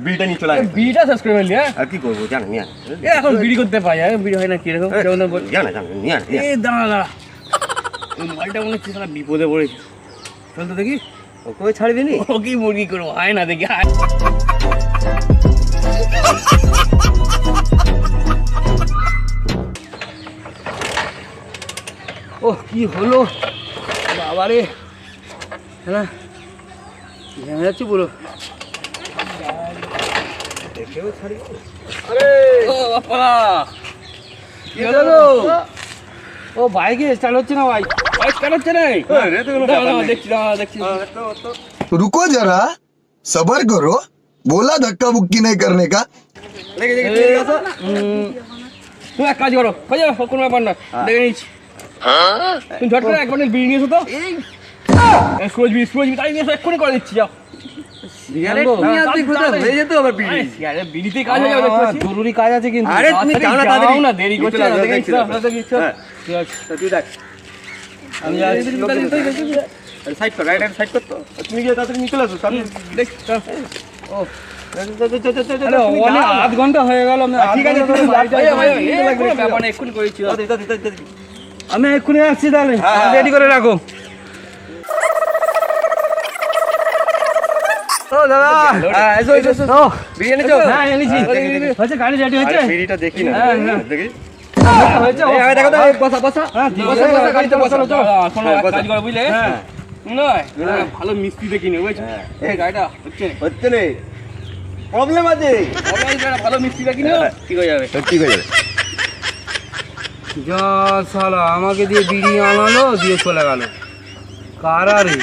বিড়িটা নিয়ে চলে আসবে। বিড়িটা শেষ করে ফেললি হ্যাঁ? আর কি করবো জানো নিয়ে আন। এখন বিড়ি করতে পাই বিড়ি হয় না কিরকম জানো নিয়ে আন। এই দাঁড়া দাঁড়া ওই মোবাইলটা মনে হচ্ছে সারা বিপদে পড়েছে চল তো দেখি ওকে ছাড়বি নি? ও কি মুরগি করবো আয় না দেখি আয় ও কি হলো বাবারে হ্যাঁ ঘেমে যাচ্ছি পুরো ও বাবা কি হলো গো? ও বাইকে স্টার্ট হচ্ছে না ভাই বাইক স্টার্ট হচ্ছে না দেখছি रुको जरा सबर करो बोला धक्का बुक्की नहीं करने का তুমি এক কাজ করো হয়ে যাবে কোনো ব্যাপার না দেখে নিচ্ছি তুমি ঝট করে এক বান্ডেল বিড়ি নিয়ে এসো তো সুরজ বিড়ি তাই নিয়ে এসো এক্ষুনি করে দিচ্ছি যাও বিড়িতে কাজ হয়ে যাবে জরুরি কাজ আছে কিন্তু আরে তুমি যাও না তাড়াতাড়ি না দেরি করছে না দেখে নিচ্ছি ঠিক আছে তুই দেখ আমি সাইড কর রাইট হ্যান্ড সাইড কর তো তুমি গিয়ে তাড়াতাড়ি নিয়ে চলে আসো সামনে দেখ ও আধ ঘন্টা হয়ে গেল ঠিক আছে ব্যাপার এক্ষুনি করেছি আমি এক্ষুনি আসছি তাহলে রেডি করে রাখো ও দাদা এসো বিরিয়ানি তো হ্যাঁ এনেছি হয়েছে গাড়ি রেডি হয়েছে বিড়িটা দেখি না দেখি হয়েছে দেখো তো বসা হ্যাঁ বসা গাড়িতে বসানো চলো এখন কাজ করে বুঝলে নয় ভালো মিস্ত্রি দেখি নে বুঝছো এই গাড়িটা হচ্ছে রে প্রবলেম আছে ভালো মিস্ত্রি দেখি না ঠিক হয়ে যাবে ঠিক হয়ে যাবে যা শালা আমাকে দিয়ে বিড়ি আনালো দিয়ে চলে গেল কারা রে